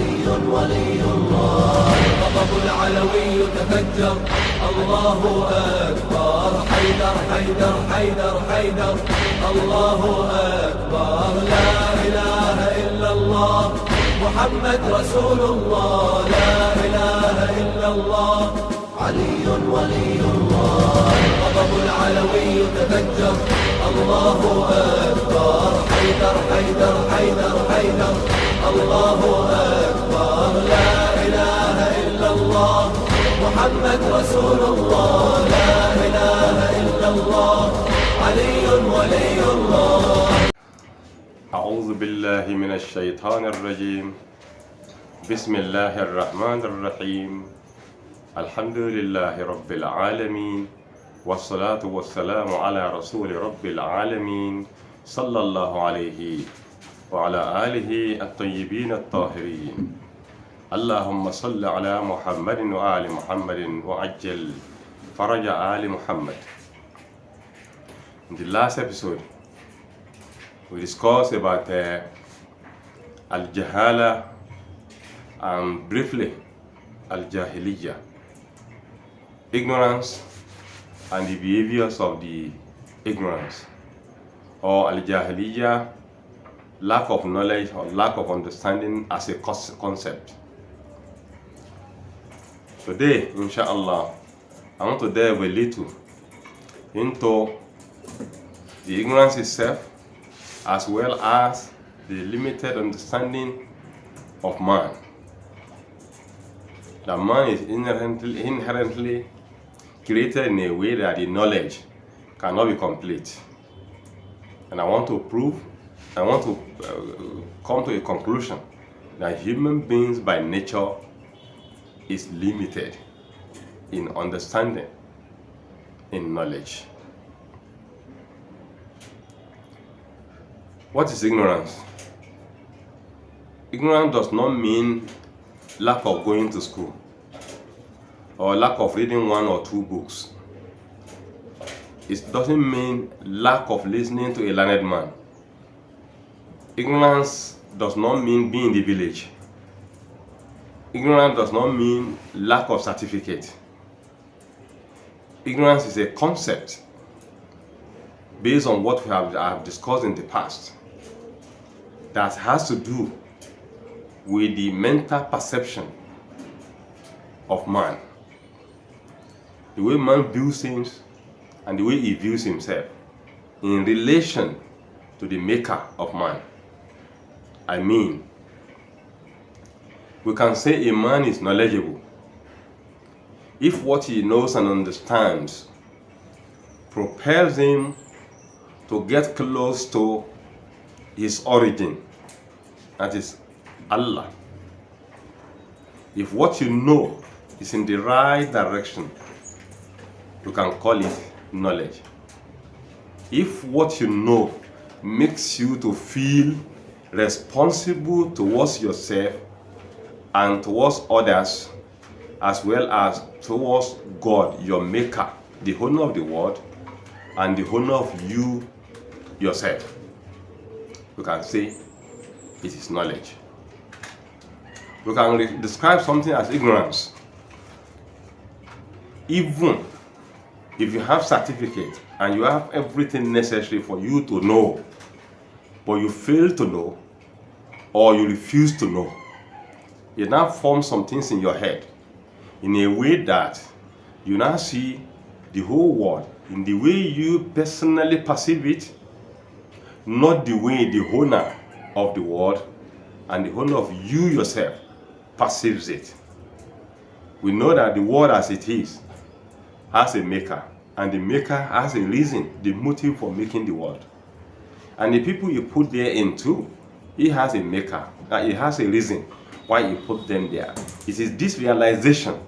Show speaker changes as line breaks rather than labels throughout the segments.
علي ولي الله الغضب العلوي تفجر الله أكبر حيدر حيدر حيدر حيدر الله أكبر لا إله إلا الله محمد رسول الله لا إله إلا الله علي ولي الله الغضب العلوي تفجر الله أكبر حيدر حيدر حيدر حيدر الله أكبر لا إله إلا الله محمد رسول الله لا إله إلا الله علي ولي الله.
أعوذ بالله من الشيطان الرجيم. بسم الله الرحمن الرحيم. الحمد لله رب العالمين والصلاة والسلام على رسول رب العالمين صلى الله عليه وعلى آله الطيبين الطاهرين. اللهم صل على محمد وآل محمد وعجل فرج آل Muhammad. In the last episode, we discussed about Al-Jahala and briefly Al-Jahiliyyah, ignorance and the behaviors of the ignorance, or Al-Jahiliyyah, lack of knowledge or lack of understanding as a concept. Today, inshallah, I want to delve a little into the ignorance itself, as well as the limited understanding of man. That man is inherently created in a way that the knowledge cannot be complete. And I want to come to a conclusion that human beings by nature is limited in understanding, in knowledge. What is ignorance? Ignorance does not mean lack of going to school or lack of reading one or two books. It doesn't mean lack of listening to a learned man. Ignorance does not mean being in the village. Ignorance does not mean lack of certificate. Ignorance is a concept based on what we have discussed in the past that has to do with the mental perception of man. The way man views things and the way he views himself in relation to the maker of man. I mean, we can say a man is knowledgeable if what he knows and understands propels him to get close to his origin, that is Allah. If what you know is in the right direction, you can call it knowledge. If what you know makes you to feel responsible towards yourself and towards others, as well as towards God, your maker, the owner of the world, and the owner of you yourself, you can say it is knowledge. We can describe something as ignorance even if you have certificate and you have everything necessary for you to know, but you fail to know or you refuse to know. You now form some things in your head in a way that you now see the whole world in the way you personally perceive it, not the way the owner of the world and the owner of you yourself perceives it. We know that the world as it is has a maker, and the maker has a reason, the motive for making the world. And the people you put there into, he has a maker, that he has a reason why he put them there. It is this realization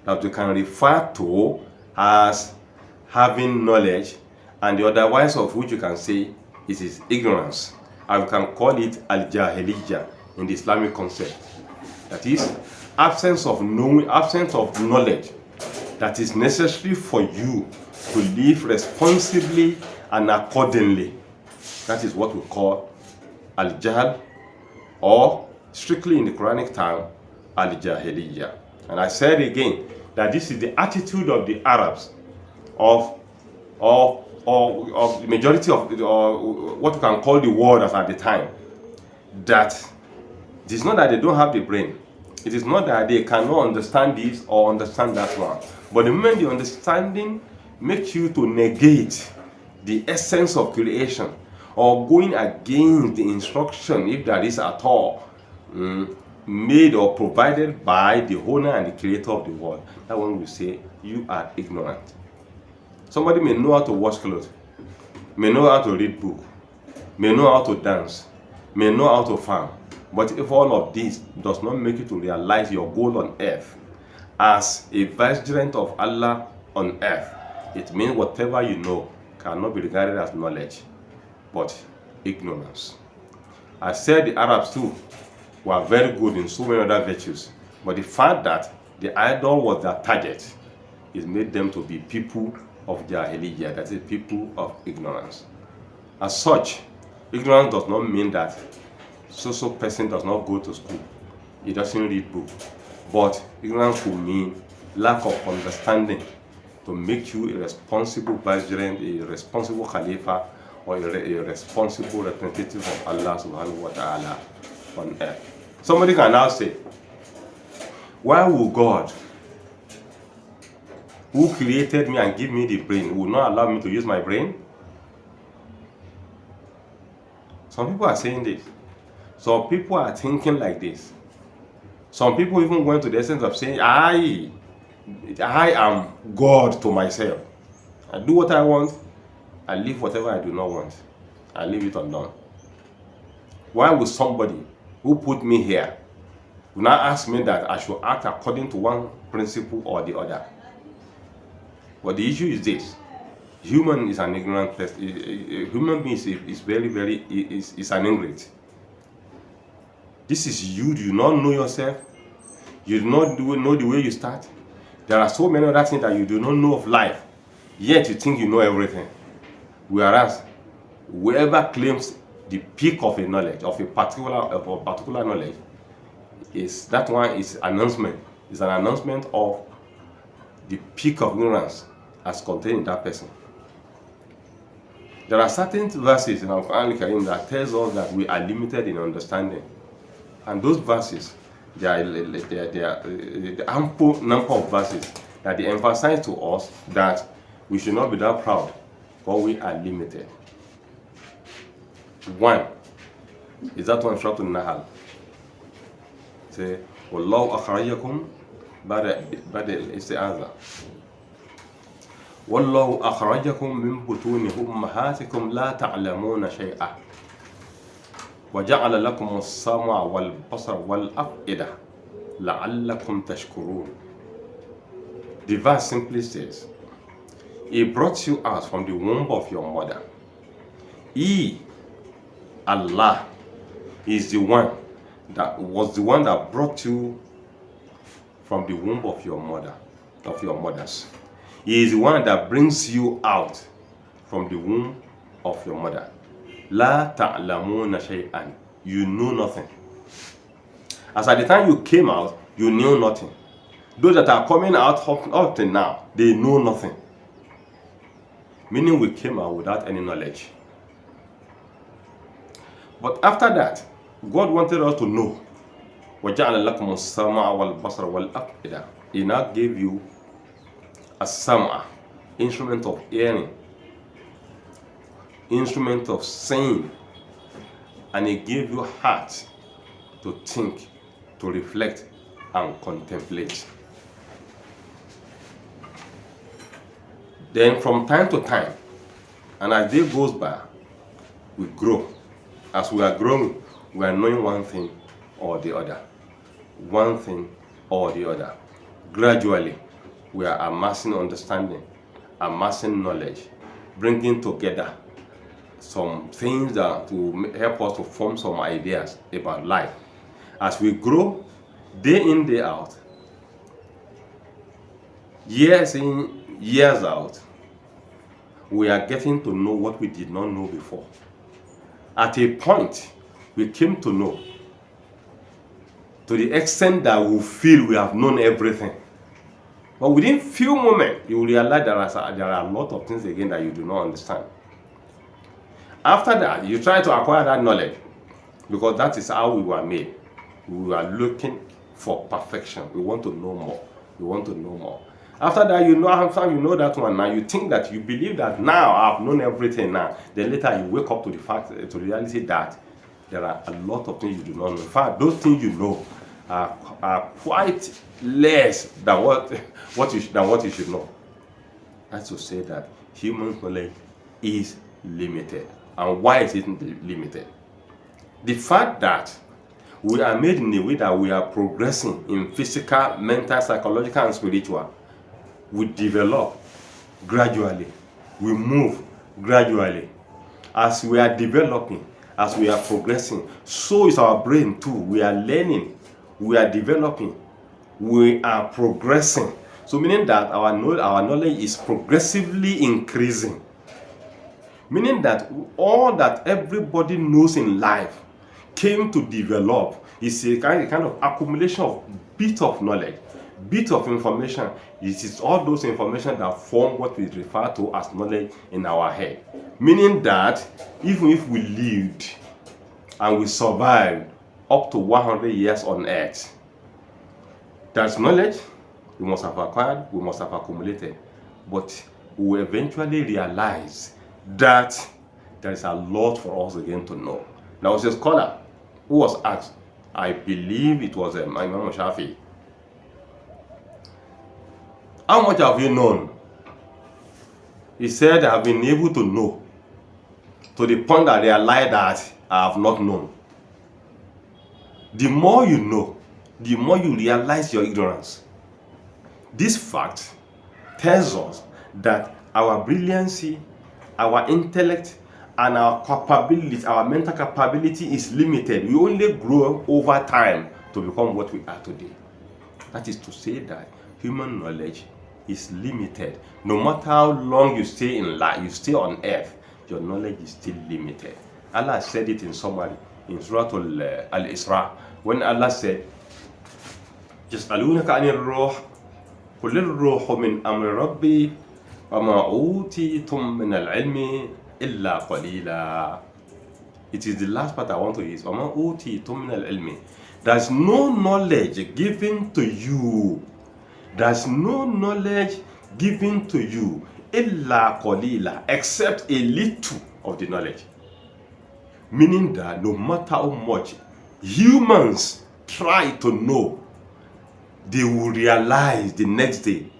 that we can refer to as having knowledge, and the otherwise of which you can say it is ignorance. And we can call it al-jahiliyyah in the Islamic concept. That is, absence of knowing, absence of knowledge that is necessary for you to live responsibly and accordingly. That is what we call al-jahl or strictly in the Quranic term, al-jahiliyyah. And I said again that this is the attitude of the Arabs, of the majority of what you can call the world as at the time, that it is not that they don't have the brain. It is not that they cannot understand this or understand that one. But the moment the understanding makes you to negate the essence of creation, or going against the instruction, if there is at all, made or provided by the owner and the creator of the world, that one will say you are ignorant. Somebody may know how to wash clothes, may know how to read book, may know how to dance, may know how to farm. But if all of this does not make you to realize your goal on earth as a vicegerent of Allah on earth, it means whatever you know cannot be regarded as knowledge, but ignorance. I said the Arabs too were very good in so many other virtues, but the fact that the idol was their target, it made them to be people of Jahiliyyah, that is, people of ignorance. As such, ignorance does not mean that so person does not go to school, he doesn't read book, but ignorance will mean lack of understanding to make you a responsible vicegerent, a responsible Khalifa, or a responsible representative of Allah subhanahu wa ta'ala on earth. Somebody can now say, why will God, who created me and give me the brain, will not allow me to use my brain? Some people are saying this. Some people are thinking like this. Some people even went to the essence of saying, I am God to myself. I do what I want, I leave whatever I do not want. I leave it undone. Why would somebody who put me here will not ask me that I should act according to one principle or the other? But the issue is this: human is an ignorant person. Human being is very is an ingrate. This is you. Do not know yourself. You do not know the way you start. There are so many other things that you do not know of life, yet you think you know everything. Whereas whoever claims the peak of a knowledge, of a particular knowledge, is that one is announcement. It's an announcement of the peak of ignorance as contained in that person. There are certain verses in Al-Quran Al-Karim that tells us that we are limited in understanding. And those verses, they are the ample number of verses that they emphasize to us that we should not be that proud, but we are limited. One is that one Surah An-Nahl. Say, Wallahu akhrajakum ba'da al-isti'adha. Wallahu akhrajakum min butuni ummahatikum la ta'lamuna shay'a. وَجَعَلَ لَكُمُ السَّمْعَ وَالْبَصَرَ وَالْأَفْئِدَةَ لَعَلَّكُمْ تَشْكُرُونَ. The verse simply says, He brought you out from the womb of your mother. He, Allah, is the one that brought you from the womb of your mothers. He is the one that brings you out from the womb of your mother. La ta'lamuna shay'an. You know nothing. As at the time you came out, you knew nothing. Those that are coming out up till now, they know nothing. Meaning we came out without any knowledge. But after that, God wanted us to know. وَجَعَلَ لَكُمُ السَّمْعَ وَالْبَصَرَ وَالْأَفْئِدَةَ. He now gave you a sam'a, instrument of hearing, instrument of saying, and He gave you heart to think, to reflect, and contemplate. Then from time to time, and as day goes by, we grow. As we are growing, we are knowing one thing or the other. One thing or the other. Gradually, we are amassing understanding, amassing knowledge, bringing together some things that to help us to form some ideas about life. As we grow, day in, day out, years in, years out, we are getting to know what we did not know before. At a point, we came to know to the extent that we feel we have known everything. But within few moments, you will realize there are a lot of things again that you do not understand. After that, you try to acquire that knowledge, because that is how we were made. We are looking for perfection. We want to know more. We want to know more. After that, you know that one. Now you think that you believe that now I've known everything now. Then later you wake up to the fact, to reality that there are a lot of things you do not know. In fact, those things you know are quite less than what you should know. That's to say that human knowledge is limited. And why is it limited? The fact that we are made in a way that we are progressing in physical, mental, psychological, and spiritual. We develop gradually. We move gradually. As we are developing, as we are progressing, so is our brain too. We are learning, we are developing, we are progressing. So meaning that our knowledge is progressively increasing. Meaning that all that everybody knows in life came to develop is a kind of accumulation of bit of knowledge, bit of information. It is all those information that form what we refer to as knowledge in our head. Meaning that even if we lived and we survived up to 100 years on earth, that's knowledge we must have acquired, we must have accumulated. But we will eventually realize that there is a lot for us again to know. There was a scholar who was asked, I believe it was Imam Shafi, how much have you known? He said, I have been able to know to the point that I realize that I have not known. The more you know, the more you realize your ignorance. This fact tells us that our brilliancy, our intellect, and our capability, our mental capability is limited. We only grow over time to become what we are today. That is to say that human knowledge is limited. No matter how long you stay in life, you stay on earth, your knowledge is still limited. Allah said it in summary in Surah Al-Isra, when Allah said, يَسْأَلُونَكَ عَنِ الرُّوحِ قُلِ الرُّوحُ مِنْ أَمْرِ رَبِّي وَمَا أُوتِيتُم مِّنَ الْعِلْمِ إِلَّا قَلِيلًا. It is the last part I want to use. وَمَا أُوتِيتُم مِّنَ الْعِلْمِ. There's no knowledge given to you. There's no knowledge given to you إِلَّا قَلِيلًا, except a little of the knowledge. Meaning that no matter how much humans try to know, they will realize the next day,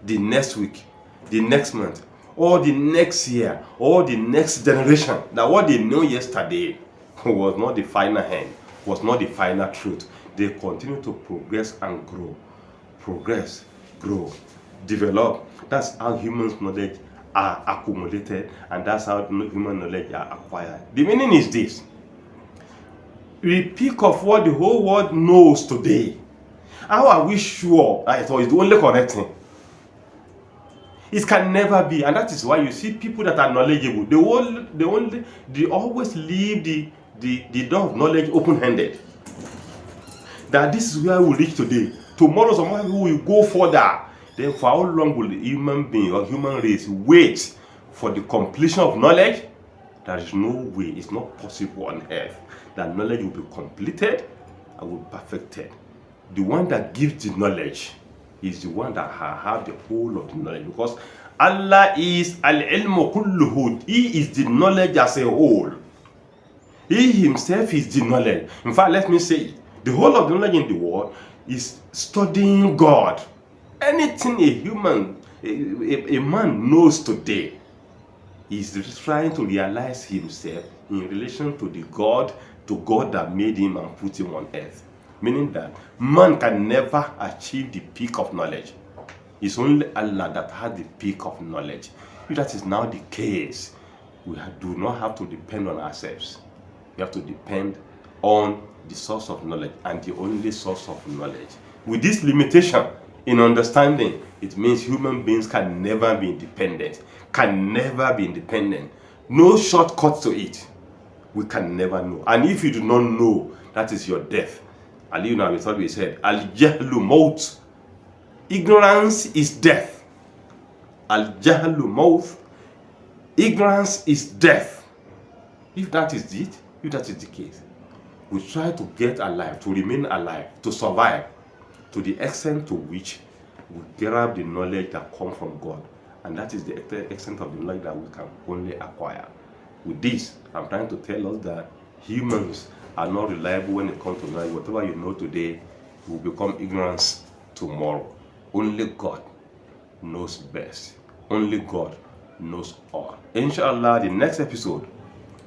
the next week, the next month, or the next year, or the next generation, that what they know yesterday was not the final end, was not the final truth. They continue to progress and grow. Progress, grow, develop. That's how human knowledge are accumulated, and that's how human knowledge are acquired. The meaning is this: we pick of what the whole world knows today. How are we sure that it was the only correct thing? It can never be, and that is why you see people that are knowledgeable. They always leave the door of knowledge open-handed. That this is where we reach today. Tomorrow, some people will go further. Then, for how long will the human being or human race wait for the completion of knowledge? There is no way. It's not possible on earth that knowledge will be completed and will be perfected. The one that gives the knowledge is the one that have the whole of the knowledge, because Allah is al-ilmu kulluhu. He is the knowledge as a whole. He himself is the knowledge. In fact, let me say, the whole of the knowledge in the world is studying God. Anything a man knows today, is trying to realize himself in relation to God that made him and put him on earth. Meaning that man can never achieve the peak of knowledge. It's only Allah that has the peak of knowledge. If that is now the case, we do not have to depend on ourselves. We have to depend on the source of knowledge, and the only source of knowledge. With this limitation in understanding, it means human beings can never be independent. Can never be independent. No shortcut to it. We can never know. And if you do not know, that is your death. Ali ibn Abi Talib said, Al-Jahlu Maut. Ignorance is death. Al-Jahlu Maut. Ignorance is death. If that is it, if that is the case, we try to get alive, to remain alive, to survive, to the extent to which we grab the knowledge that comes from God. And that is the extent of the knowledge that we can only acquire. With this, I'm trying to tell us that humans are not reliable when it comes to knowledge. Whatever you know today will become ignorance tomorrow. Only God knows best. Only God knows all. Inshallah, the next episode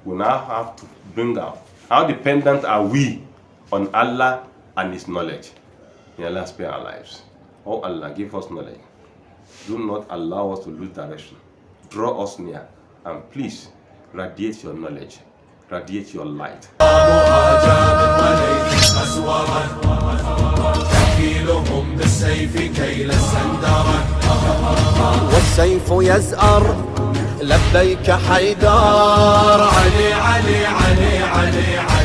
will now have to bring out how dependent are we on Allah and His knowledge. May Allah spare our lives. Oh Allah, give us knowledge. Do not allow us to lose direction. Draw us near, and please radiate your knowledge, radiate your light.
والسيف يزأر لبيك حيدر علي علي علي علي علي